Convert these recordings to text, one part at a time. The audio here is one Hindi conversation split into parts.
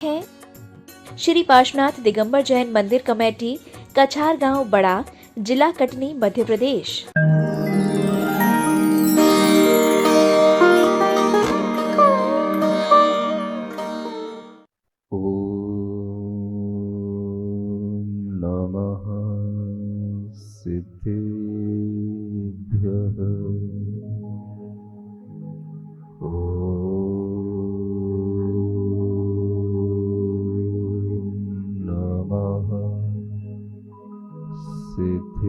है श्री पार्श्वनाथ दिगंबर जैन मंदिर कमेटी, कछार गांव बड़ा, जिला कटनी, मध्य प्रदेश। ओम नमः सिद्धेभ्यः। ओम नमः सिद्धेभ्यः।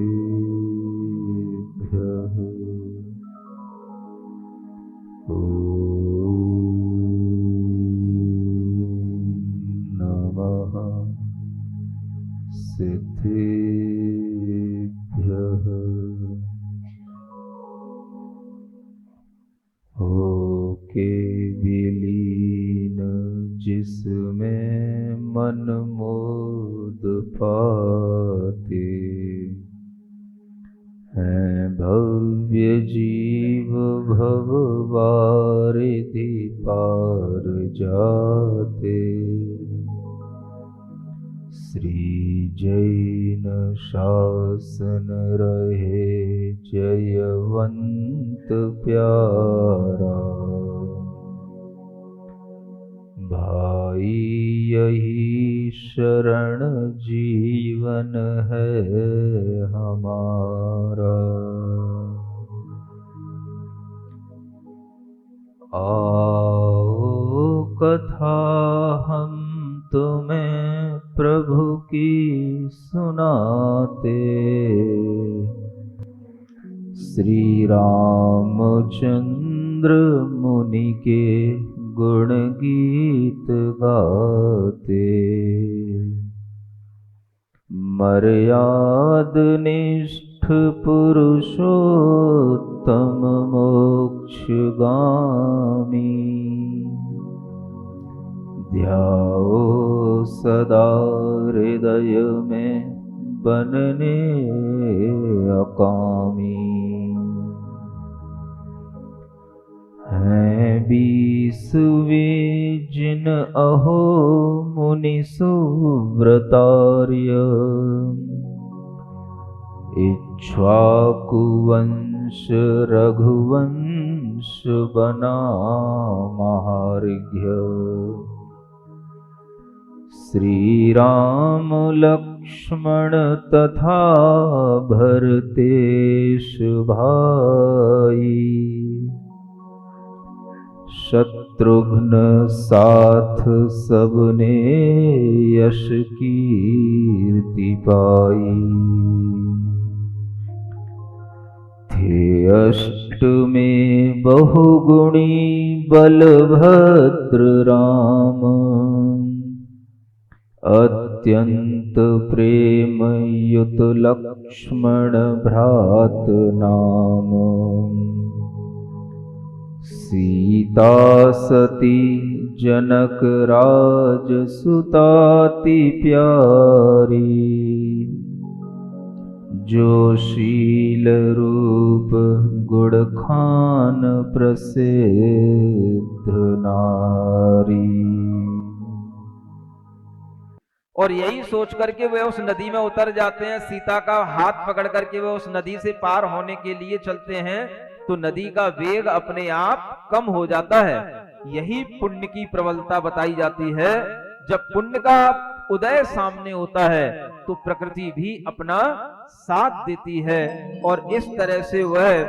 ओम नमः सिद्धेभ्यः। होके विलीन जिसमें मन मोद पाते हैं, भव्य जीव भव वारिधि पार जाते। श्री जैन शासन रहे जयवंत प्यारा, भाई यही शरण जीवन है हमारा। आओ कथा हम तुम्हें प्रभु की सुनाते, श्री रामचंद्र मुनि के गुण गीत गाते। मर्याद निष्ठ पुरुषोत्तम मोक्षगामी, ध्याओ सदा हृदय में बनने अकामी। हैं 20 जिन अहो मुनि सुव्रतार्य, इक्ष्वाकुवंश रघुवंश बना महार्घ्य। श्री राम लक्ष्मण तथा भरतेश भाई, शत्रुघ्न साथ सबने यश कीर्ति पाई। थे अष्ट में बहुगुणी बलभद्र राम, अत्यंत प्रेम युत लक्ष्मण भ्रात नाम। सीता सती जनक राज सुताति प्यारी, जो शील रूप गुण खान प्रसिद्ध नारी। और यही सोच करके वे उस नदी में उतर जाते हैं। सीता का हाथ पकड़ करके वे उस नदी से पार होने के लिए चलते हैं, तो नदी का वेग अपने आप कम हो जाता है। यही पुण्य की प्रबलता बताई जाती है। जब पुण्य का उदय सामने होता है तो प्रकृति भी अपना साथ देती है। और इस तरह से वह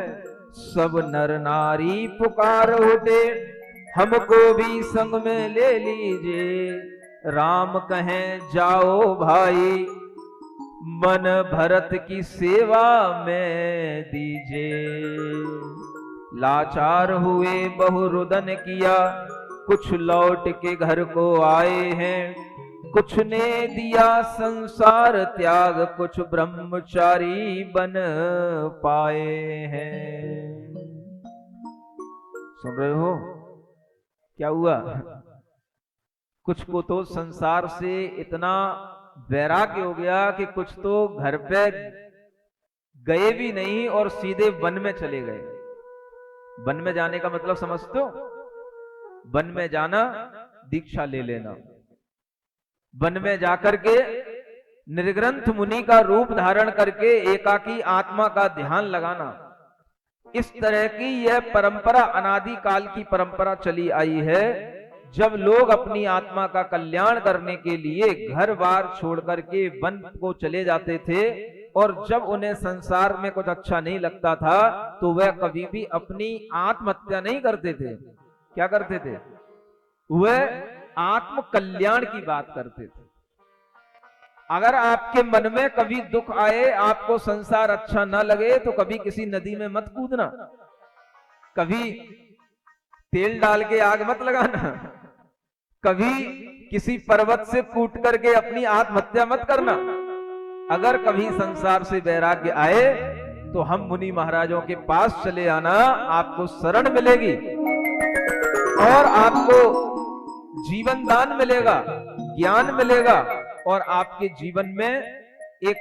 सब नर नारी पुकार उठे, हमको भी संग में ले लीजिए। राम कहें जाओ भाई, मन भरत की सेवा में दीजिए। लाचार हुए बहुरुदन किया, कुछ लौट के घर को आए हैं। कुछ ने दिया संसार त्याग, कुछ ब्रह्मचारी बन पाए हैं। सुन रहे हो क्या हुआ? कुछ को तो संसार से इतना वैराग्य हो गया कि कुछ तो घर पे गए भी नहीं और सीधे वन में चले गए। वन में जाने का मतलब समझते हो? वन में जाना, दीक्षा ले लेना। वन में जाकर के निर्ग्रंथ मुनि का रूप धारण करके एकाकी आत्मा का ध्यान लगाना, इस तरह की यह परंपरा अनादि काल की परंपरा चली आई है। जब लोग अपनी आत्मा का कल्याण करने के लिए घर बार छोड़ करके वन को चले जाते थे, और जब उन्हें संसार में कुछ अच्छा नहीं लगता था तो वह कभी भी अपनी आत्महत्या नहीं करते थे। क्या करते थे? वह आत्म कल्याण की बात करते थे। अगर आपके मन में कभी दुख आए, आपको संसार अच्छा ना लगे, तो कभी किसी नदी में मत कूदना, कभी तेल डाल के आग मत लगाना, कभी किसी पर्वत से कूट करके अपनी आत्महत्या मत करना। अगर कभी संसार से वैराग्य आए तो हम मुनि महाराजों के पास चले आना, आपको शरण मिलेगी और आपको जीवन दान मिलेगा, ज्ञान मिलेगा, और आपके जीवन में एक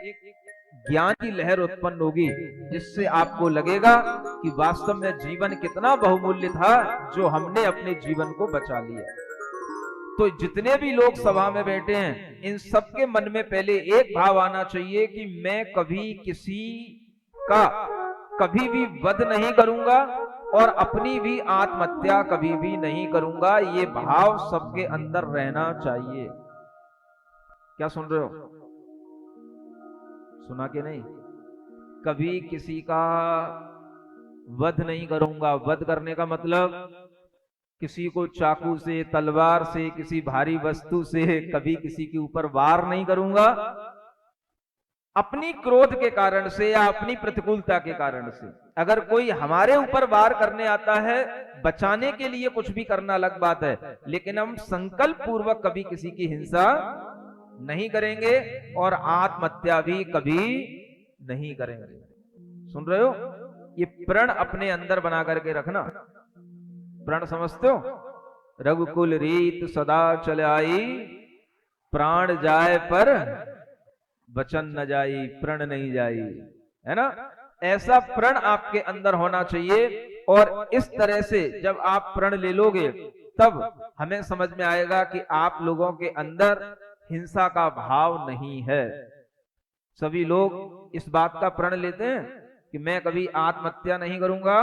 ज्ञान की लहर उत्पन्न होगी, जिससे आपको लगेगा कि वास्तव में जीवन कितना बहुमूल्य था जो हमने अपने जीवन को बचा लिया। तो जितने भी लोग सभा में बैठे हैं, इन सबके मन में पहले एक भाव आना चाहिए कि मैं कभी किसी का कभी भी वध नहीं करूंगा और अपनी भी आत्महत्या कभी भी नहीं करूंगा। ये भाव सबके अंदर रहना चाहिए। क्या सुन रहे हो? सुना कि नहीं? कभी किसी का वध नहीं करूंगा। वध करने का मतलब किसी को चाकू से, तलवार से, किसी भारी वस्तु से कभी किसी के ऊपर वार नहीं करूंगा। अपनी क्रोध के कारण से या अपनी प्रतिकूलता के कारण से अगर कोई हमारे ऊपर वार करने आता है, बचाने के लिए कुछ भी करना अलग बात है, लेकिन हम संकल्प पूर्वक कभी किसी की हिंसा नहीं करेंगे और आत्महत्या भी कभी नहीं करेंगे। सुन रहे हो? ये प्रण अपने अंदर बना करके रखना। प्रण समझते हो? रघुकुल रीत सदा चल आई, प्राण जाए पर वचन न जाई, प्रण नहीं जाई, है ना? ऐसा प्रण आपके अंदर होना चाहिए। और इस तरह से जब आप प्रण ले लोगे तब हमें समझ में आएगा कि आप लोगों के अंदर हिंसा का भाव नहीं है। सभी लोग इस बात का प्रण लेते हैं कि मैं कभी आत्महत्या नहीं करूंगा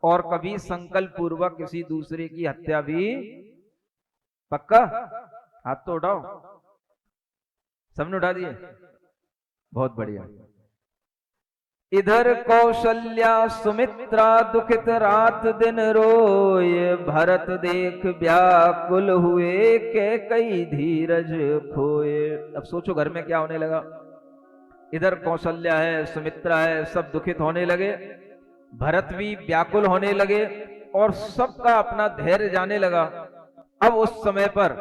और कभी संकल्प पूर्वक किसी दूसरे की हत्या भी। पक्का? हाथ तो उठाओ। सबने उठा दिए? बहुत बढ़िया। इधर कौशल्या सुमित्रा दुखित रात दिन रोए, भरत देख व्याकुल हुए के कई धीरज खोए। अब सोचो घर में क्या होने लगा। इधर कौशल्या है, सुमित्रा है, सब दुखित होने लगे, भरत भी व्याकुल होने लगे और सबका अपना धैर्य जाने लगा। अब उस समय पर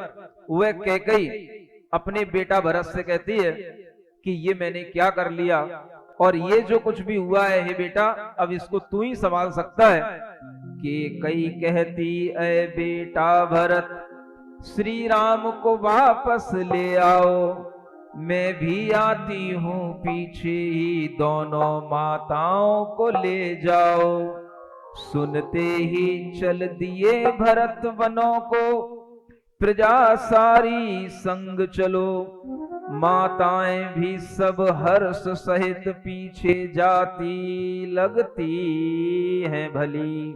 वह कैकेयी अपने बेटा भरत से कहती है कि ये मैंने क्या कर लिया, और ये जो कुछ भी हुआ है हे बेटा, अब इसको तू ही संभाल सकता है। कि कई कहती ऐ बेटा भरत, श्री राम को वापस ले आओ, मैं भी आती हूं पीछे ही, दोनों माताओं को ले जाओ। सुनते ही चल दिए भरत वनों को, प्रजा सारी संग चलो, माताएं भी सब हर्ष सहित पीछे जाती लगती हैं भली।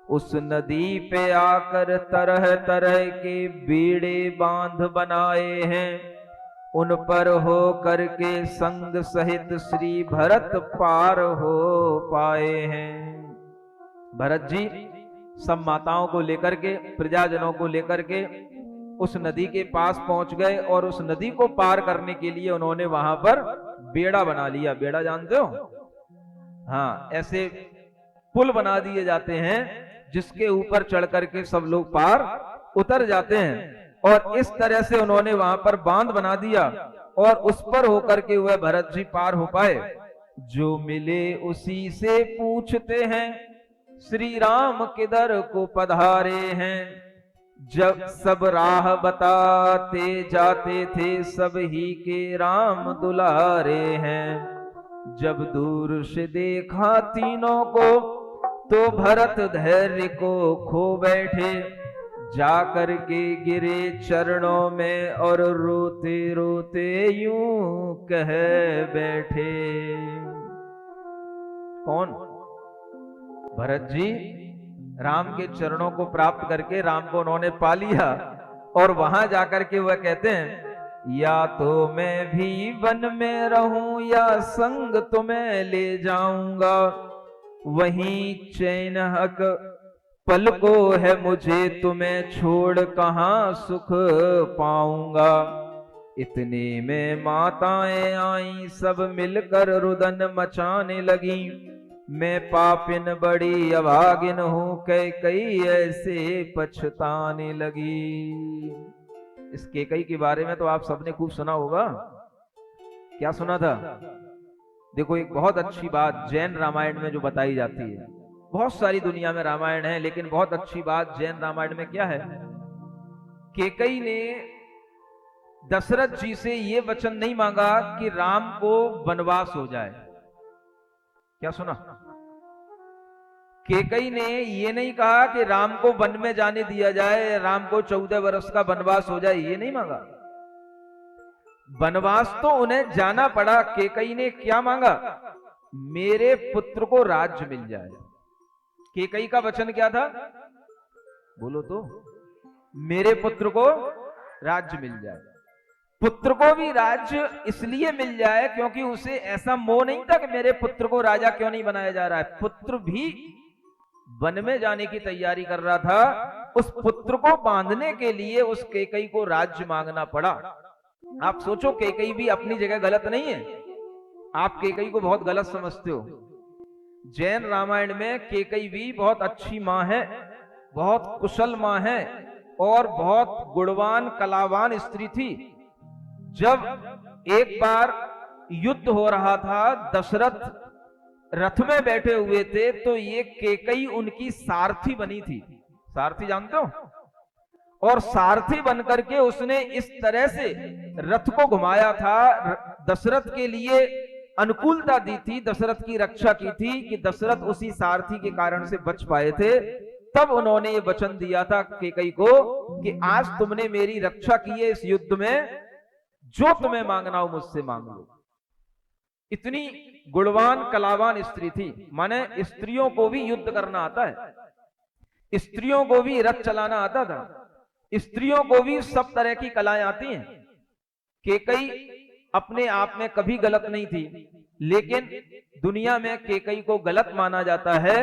उस नदी पे आकर तरह तरह के बेड़े बांध बनाए हैं, उन पर हो करके संग सहित श्री भरत पार हो पाए हैं। भरत जी सब माताओं को लेकर के, प्रजाजनों को लेकर के उस नदी के पास पहुंच गए और उस नदी को पार करने के लिए उन्होंने वहां पर बेड़ा बना लिया। बेड़ा जानते हो? हाँ, ऐसे पुल बना दिए जाते हैं जिसके ऊपर चढ़ करके सब लोग पार उतर जाते हैं। और इस तरह से उन्होंने वहां पर बांध बना दिया और उस पर होकर के वह भरत जी पार हो पाए। जो मिले उसी से पूछते हैं, श्री राम किधर को पधारे हैं। जब सब राह बताते जाते थे, सब ही के राम दुलारे हैं। जब दूर से देखा तीनों को, तो भरत धैर्य को खो बैठे, जाकर के गिरे चरणों में और रोते रोते यूं कह बैठे। कौन? भरत जी राम के चरणों को प्राप्त करके राम को उन्होंने पा लिया और वहां जाकर के वह कहते हैं, या तो मैं भी वन में रहूं या संग तुम्हें ले जाऊंगा, वहीं चैन हक पल को है मुझे, तुम्हें छोड़ कहां सुख पाऊंगा। इतने में माताएं आई सब मिलकर रुदन मचाने लगी, मैं पापिन बड़ी अभागिन हूं, कई ऐसे पछताने लगी। इस केकई के बारे में तो आप सबने खूब सुना होगा। क्या सुना था? देखो एक बहुत अच्छी बात जैन रामायण में जो बताई जाती है, बहुत सारी दुनिया में रामायण है लेकिन बहुत अच्छी बात जैन रामायण में क्या है, केकई ने दशरथ जी से यह वचन नहीं मांगा कि राम को वनवास हो जाए। क्या सुना? केकई ने ये नहीं कहा कि राम को वन में जाने दिया जाए, राम को 14 वर्ष का वनवास हो जाए, ये नहीं मांगा। वनवास तो उन्हें जाना पड़ा। केकई ने क्या मांगा? मेरे पुत्र को राज्य मिल जाए। केकई का वचन क्या था? बोलो तो। मेरे पुत्र को राज्य मिल जाए। पुत्र को भी राज्य इसलिए मिल जाए क्योंकि उसे ऐसा मोह नहीं था कि मेरे पुत्र को राजा क्यों नहीं बनाया जा रहा है। पुत्र भी वन में जाने की तैयारी कर रहा था, उस पुत्र को बांधने के लिए उस केकई को राज्य मांगना पड़ा। आप सोचो केकई भी अपनी जगह गलत नहीं है। आप केकई को बहुत गलत समझते हो। जैन रामायण में केकई भी बहुत अच्छी मां है, बहुत कुशल मां है और बहुत गुणवान कलावान स्त्री थी। जब एक बार युद्ध हो रहा था, दशरथ रथ में बैठे हुए थे, तो ये केकई उनकी सारथी बनी थी। सारथी जानते हो? और सारथी बनकर के उसने इस तरह से रथ को घुमाया था, दशरथ के लिए अनुकूलता दी थी, दशरथ की रक्षा की थी कि दशरथ उसी सारथी के कारण से बच पाए थे। तब उन्होंने ये वचन दिया था केकई को कि आज तुमने मेरी रक्षा की है इस युद्ध में, जो तुम्हें मांगना हो मुझसे मांग लो। इतनी गुणवान कलावान स्त्री थी। माने स्त्रियों को भी युद्ध करना आता है, स्त्रियों को भी रथ चलाना आता था, स्त्रियों को भी सब तरह की कलाएं आती हैं। केकई अपने आप में कभी गलत नहीं थी, लेकिन दुनिया में केकई को गलत माना जाता है।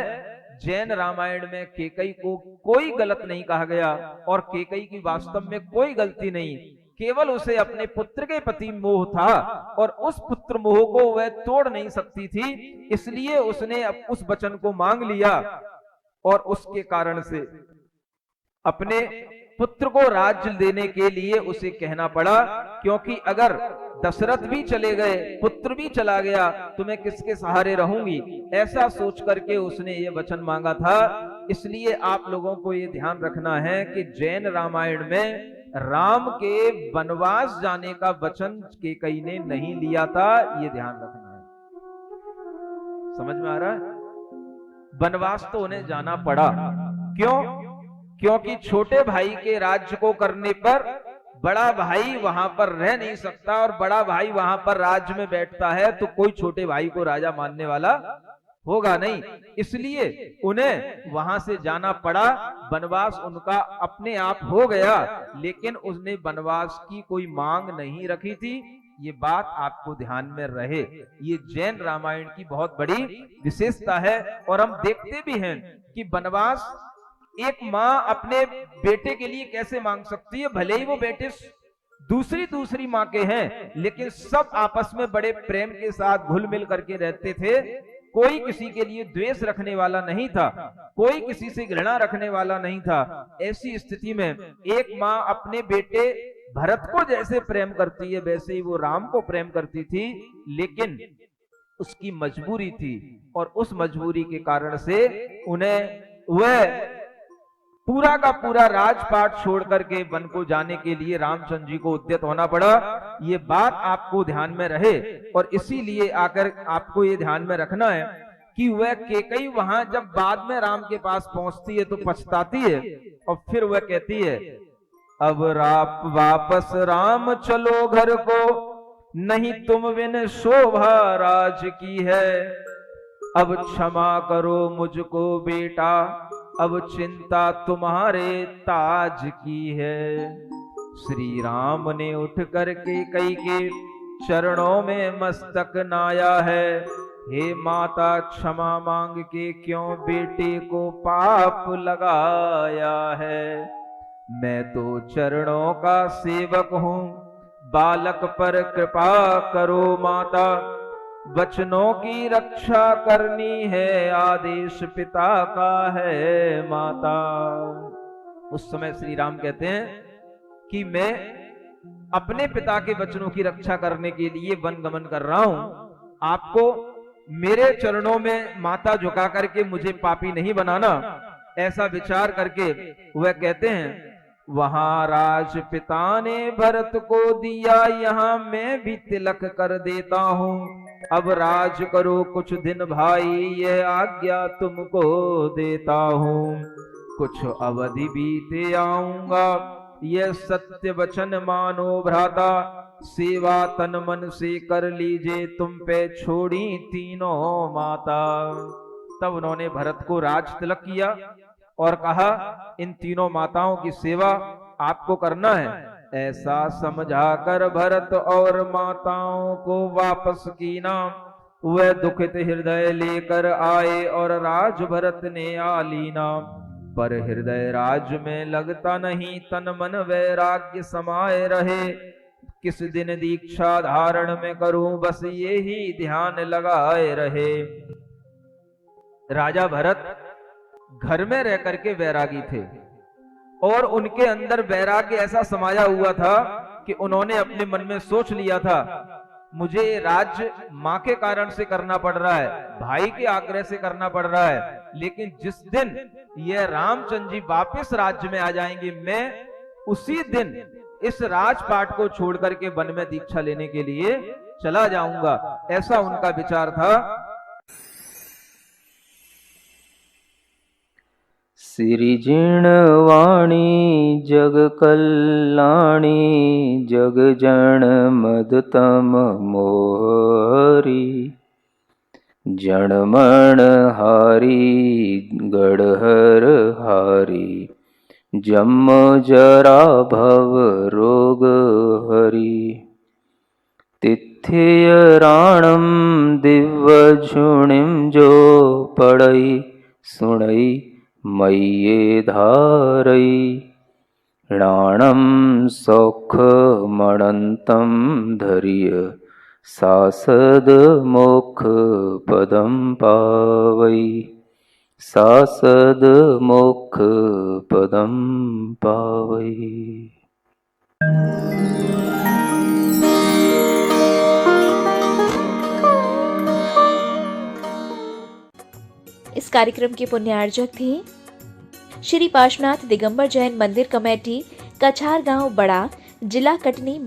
जैन रामायण में केकई को कोई गलत नहीं कहा गया और केकई की वास्तव में कोई गलती नहीं, केवल उसे अपने पुत्र के प्रति मोह था और उस पुत्र मोह को वह तोड़ नहीं सकती थी, इसलिए उसने उस वचन को मांग लिया और उसके कारण से अपने पुत्र को राज्य देने के लिए उसे कहना पड़ा। क्योंकि अगर दशरथ भी चले गए, पुत्र भी चला गया, तो मैं किसके सहारे रहूंगी, ऐसा सोच करके उसने ये वचन मांगा था। इसलिए आप लोगों को ये ध्यान रखना है कि जैन रामायण में राम के वनवास जाने का वचन केकई ने नहीं लिया था, ये ध्यान रखना है। समझ में आ रहा है? वनवास तो उन्हें जाना पड़ा। क्यों? क्योंकि छोटे भाई के राज्य को करने पर बड़ा भाई वहां पर रह नहीं सकता और बड़ा भाई वहां पर राज्य में बैठता है तो कोई छोटे भाई को राजा मानने वाला होगा नहीं, इसलिए उन्हें वहां से जाना पड़ा। वनवास उनका अपने आप हो गया, लेकिन उसने वनवास की कोई मांग नहीं रखी थी। ये बात आपको ध्यान में रहे। ये जैन रामायण की बहुत बड़ी विशेषता है। और हम देखते भी हैं कि वनवास एक मां अपने बेटे के लिए कैसे मांग सकती है, भले ही वो बेटे दूसरी मां के हैं, लेकिन सब आपस में बड़े प्रेम के साथ घुल मिल करके रहते थे। कोई किसी के लिए द्वेष रखने वाला नहीं था, कोई किसी से घृणा रखने वाला नहीं था। ऐसी स्थिति में एक मां अपने बेटे भरत को जैसे प्रेम करती है वैसे ही वो राम को प्रेम करती थी, लेकिन उसकी मजबूरी थी और उस मजबूरी के कारण से उन्हें वह पूरा का पूरा राजपाट छोड़ करके वन को जाने के लिए रामचंद्र जी को उद्यत होना पड़ा। ये बात आपको ध्यान में रहे और इसीलिए आकर आपको ये ध्यान में रखना है कि वह केकई वहां जब बाद में राम के पास पहुंचती है तो पछताती है, और फिर वह कहती है, अब वापस राम चलो घर को, नहीं तुम बिन शोभा राज की है। अब क्षमा करो मुझको बेटा, अब चिंता तुम्हारे ताज की है। श्री राम ने उठ करके कई के चरणों में मस्तक नाया है। हे माता क्षमा मांग के क्यों बेटे को पाप लगाया है। मैं तो चरणों का सेवक हूँ, बालक पर कृपा करो माता। वचनों की रक्षा करनी है, आदेश पिता का है माता। उस समय श्री राम कहते हैं कि मैं अपने पिता के वचनों की रक्षा करने के लिए वन गमन कर रहा हूं। आपको मेरे चरणों में माथा झुका करके मुझे पापी नहीं बनाना, ऐसा विचार करके वह कहते हैं, वहां राज पिता ने भरत को दिया, यहां मैं भी तिलक कर देता हूं। अब राज करो कुछ दिन भाई, यह आज्ञा तुमको देता हूं। कुछ अवधि बीते आऊंगा, यह सत्य वचन मानो भ्राता। सेवा तन मन से कर लीजिए, तुम पे छोड़ी तीनों माता। तब उन्होंने भरत को राज तिलक किया और कहा, इन तीनों माताओं की सेवा आपको करना है। ऐसा समझाकर भरत और माताओं को वापस कीना। वह दुखित हृदय लेकर आए और राज भरत ने आलीना। पर हृदय राज में लगता नहीं, तन मन वैराग्य समाये रहे। किस दिन दीक्षा धारण में करूं, बस ये ही ध्यान लगाए रहे। राजा भरत घर में रह करके वैरागी थे और उनके अंदर वैराग्य ऐसा समाया हुआ था कि उन्होंने अपने मन में सोच लिया था, मुझे राज्य मां के कारण से करना पड़ रहा है, भाई के आग्रह से करना पड़ रहा है, लेकिन जिस दिन यह रामचंद्र जी वापस राज्य में आ जाएंगे, मैं उसी दिन इस राजपाट को छोड़ करके वन में दीक्षा लेने के लिए चला जाऊंगा। ऐसा उनका विचार था। सिरिजिणवाणी जग कल्याणी, जग जन मदतम मोहरी। जनमण हारी गढ़हर हारी, जम जरा भव रोग हरी। तिथ्य राणम दिव्य झुणिम जो पड़ई, सुणई मय्ये धारई। राणम सौख मणंतम धर्य, सासद मोक्ष पदम पावई। सासद मोक्ष पदम पावई। इस कार्यक्रम के पुण्यार्जक थे श्री पार्श्वनाथ दिगंबर जैन मंदिर कमेटी, कछार गांव बड़ा, जिला कटनी।